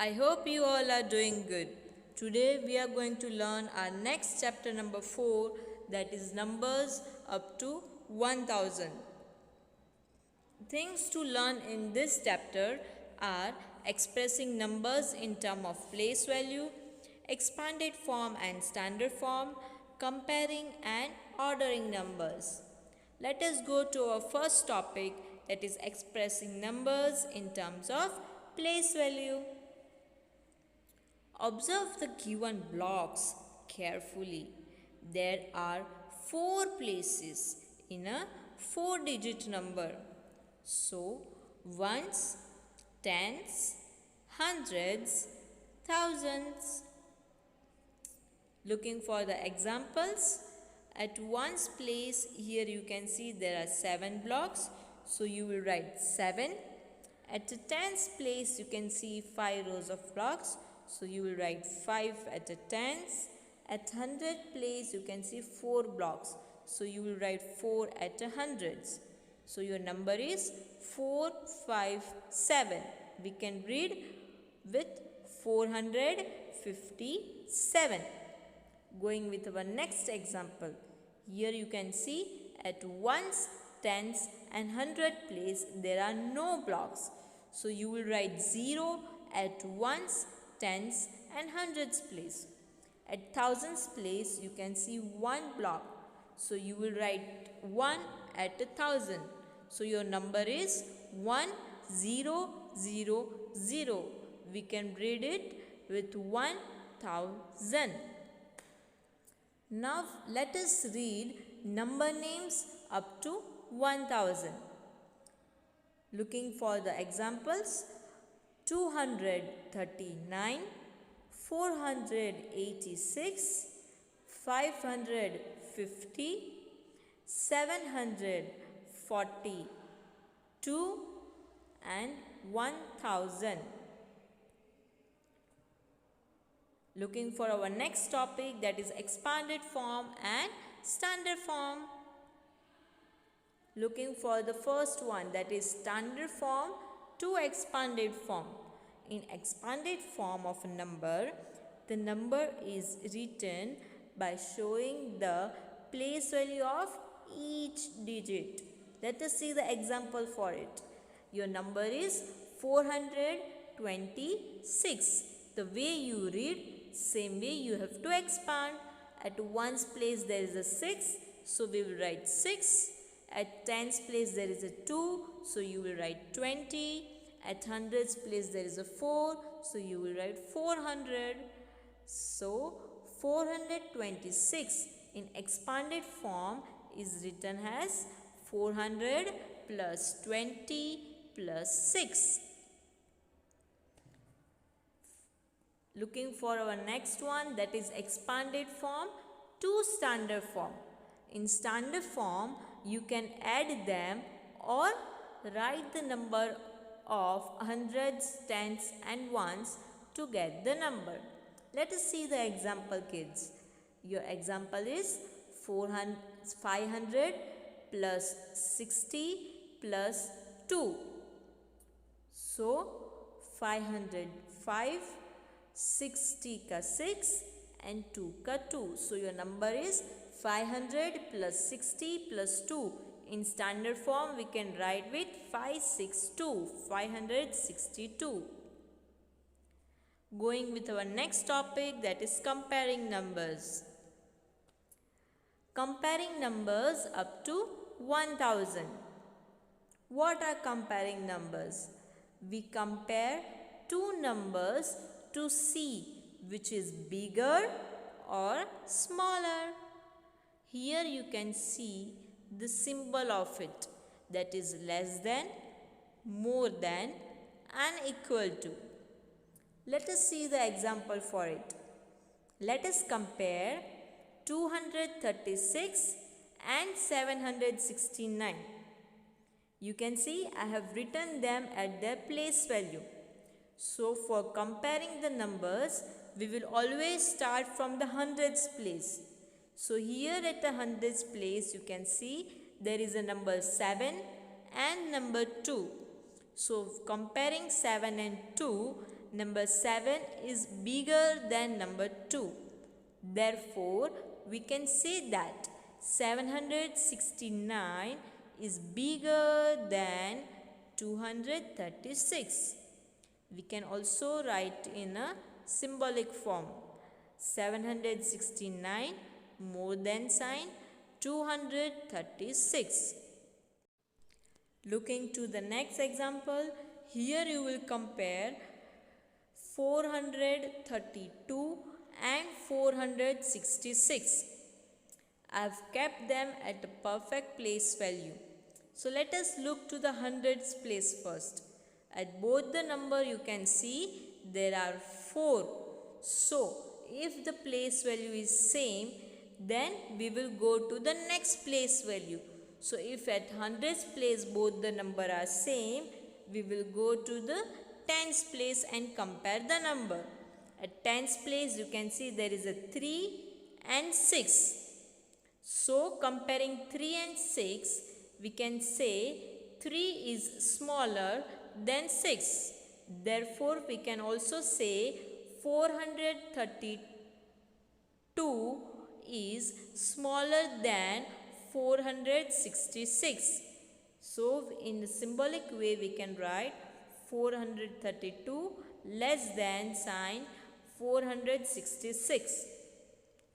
I hope you all are doing good. Today we are going to learn our next chapter number 4, that is numbers up to 1000. Things to learn in this chapter are expressing numbers in terms of place value, expanded form and standard form, comparing and ordering numbers. Let us go to our first topic, that is expressing numbers in terms of place value. Observe the given blocks carefully. There are 4 places in a 4-digit number. So, ones, tens, hundreds, thousands. Looking for the examples. At ones place, here you can see there are 7 blocks. So, you will write 7. At the tens place, you can see 5 rows of blocks. So, you will write 5 at the tens. At 100 place, you can see 4 blocks. So, you will write 4 at the hundreds. So, your number is 457. We can read with 457. Going with our next example. Here you can see at ones, tens and 100 place, there are no blocks. So, you will write 0 at ones, tens and hundreds place. At thousands place, you can see 1 block. So, you will write 1 at 1000. So, your number is 1000. We can read it with 1000. Now, let us read number names up to 1000. Looking for the examples. 239, 486, 550, 742 and 1000. Looking for our next topic, that is expanded form and standard form. Looking for the first one, that is standard form to expanded form. In expanded form of a number, the number is written by showing the place value of each digit. Let us see the example for it. Your number is 426. The way you read, same way you have to expand. At ones place there is a 6, so we will write 6. At tens place there is a 2, so you will write 20. At hundreds place there is a 4, so you will write 400. So 426 in expanded form is written as 400 plus 20 plus 6. Looking for our next one, that is expanded form to standard form. In standard form, you can add them or write the number of hundreds, tens and ones to get the number. Let us see the example, kids. Your example is 500 plus 60 plus 2. So, 505, 60 ka 6 and 2 ka 2. So, your number is 500 plus 60 plus 2. In standard form, we can write with 562, 562. Going with our next topic, that is comparing numbers. Comparing numbers up to 1000. What are comparing numbers? We compare two numbers to see which is bigger or smaller. Here you can see the symbol of it, that is less than, more than and equal to. Let us see the example for it. Let us compare 236 and 769. You can see I have written them at their place value. So, for comparing the numbers, we will always start from the hundreds place. So, here at the hundreds place, you can see there is a number 7 and number 2. So, comparing 7 and 2, number 7 is bigger than number 2. Therefore, we can say that 769 is bigger than 236. We can also write in a symbolic form. 769 more than sign 236. Looking to the next example, here you will compare 432 and 466. I have kept them at a perfect place value. So let us look to the hundreds place first. At both the number you can see there are 4. So if the place value is same, then we will go to the next place value. So if at hundreds place both the number are same, we will go to the tens place and compare the number. At tens place you can see there is a 3 and 6. So comparing 3 and 6, we can say 3 is smaller than 6. Therefore, we can also say 432 is smaller than 466. So, in the symbolic way, we can write 432 less than sign 466.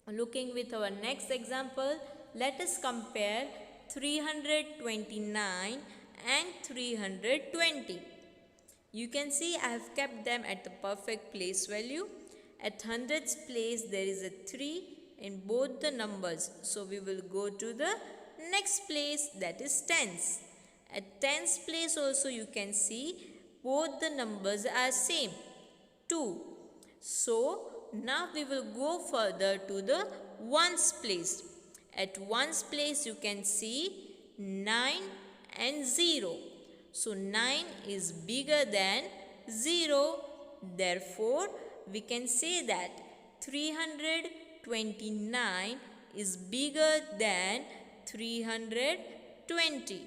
Looking with our next example, let us compare 329 and 320. You can see I have kept them at the perfect place value. At hundreds place there is a 3 in both the numbers. So we will go to the next place, that is tens. At tens place also you can see both the numbers are same, 2. So now we will go further to the ones place. At ones place you can see 9 and 0. So 9 is bigger than 0. Therefore, we can say that 329 is bigger than 320.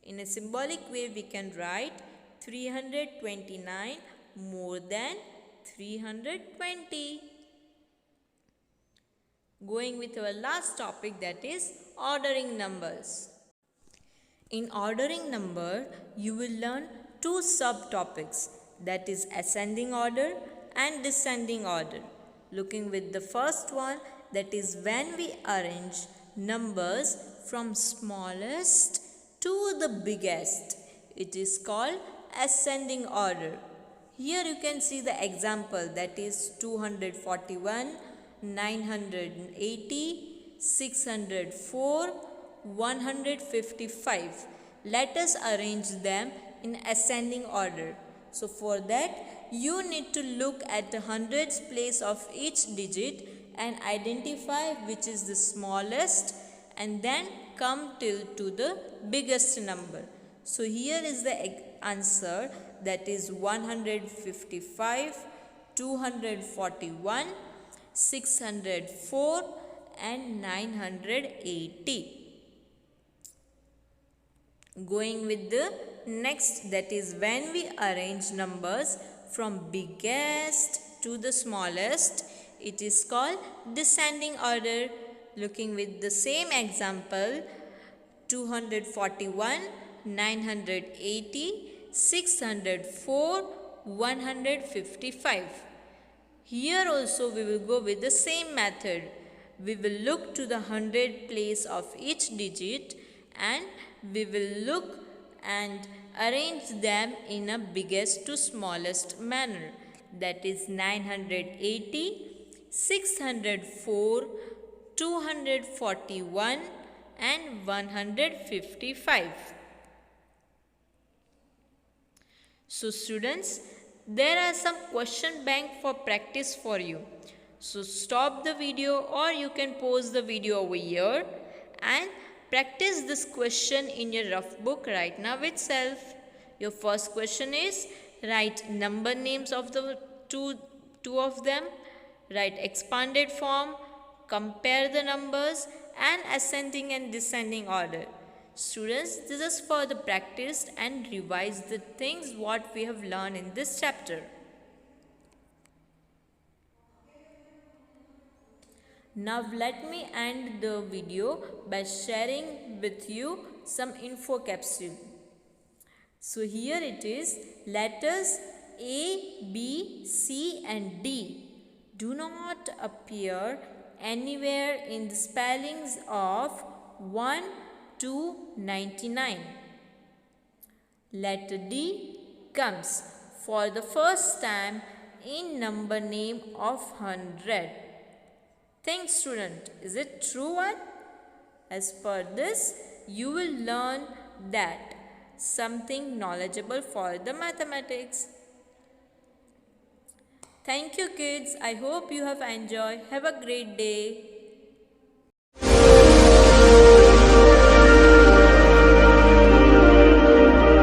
In a symbolic way, we can write 329 more than 320. Going with our last topic, that is ordering numbers. In ordering number, you will learn 2 subtopics, that is ascending order and descending order. Looking with the first one, that is when we arrange numbers from smallest to the biggest. It is called ascending order. Here you can see the example, that is 241, 980, 604, 155. Let us arrange them in ascending order. So for that, you need to look at the hundreds place of each digit and identify which is the smallest and then come till to the biggest number. So here is the answer, that is 155, 241, 604 and 980. Going with the next, that is when we arrange numbers from biggest to the smallest, it is called descending order. Looking with the same example, 241, 980, 604, 155. Here also we will go with the same method. We will look to the hundred place of each digit and we will look and arrange them in a biggest to smallest manner. That is 980, 604, 241 and 155. So students, there are some question bank for practice for you. So stop the video or you can pause the video over here and practice this question in your rough book right now itself. Your first question is, write number names of the two of them, write expanded form, compare the numbers and ascending and descending order. Students, this is for the practice and revise the things what we have learned in this chapter. Now let me end the video by sharing with you some info capsule. So here it is, letters A, B, C and D do not appear anywhere in the spellings of 1 to 99. Letter D comes for the first time in number name of 100. Think student, is it true one? As per this, you will learn that something knowledgeable for the mathematics. Thank you kids. I hope you have enjoyed. Have a great day.